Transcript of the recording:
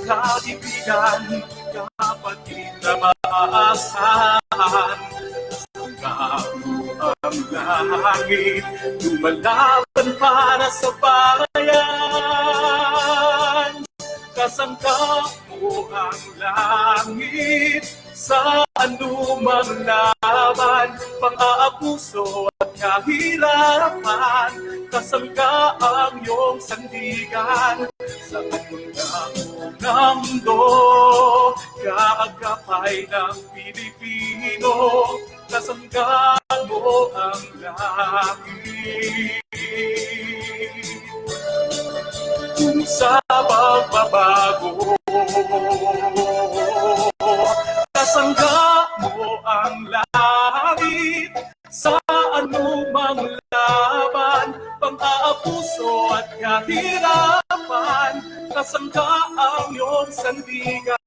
kaibigan, kapatid na maaasahan. Kasangkapo ang langit, lumalaban para sa bayan. Kasangkapo ang langit, sa anumang laban, pang-aabuso at kahirapan. Kasangka ang iyong sandigan, sa unang mundo, kaagapay ng Pilipino. Kasangka mo ang langit. Kung sa pagbabago, kasangga mo ang langit, sa anumang laban, pang-aabuso at kahirapan. Kasangga ang iyong sandigan,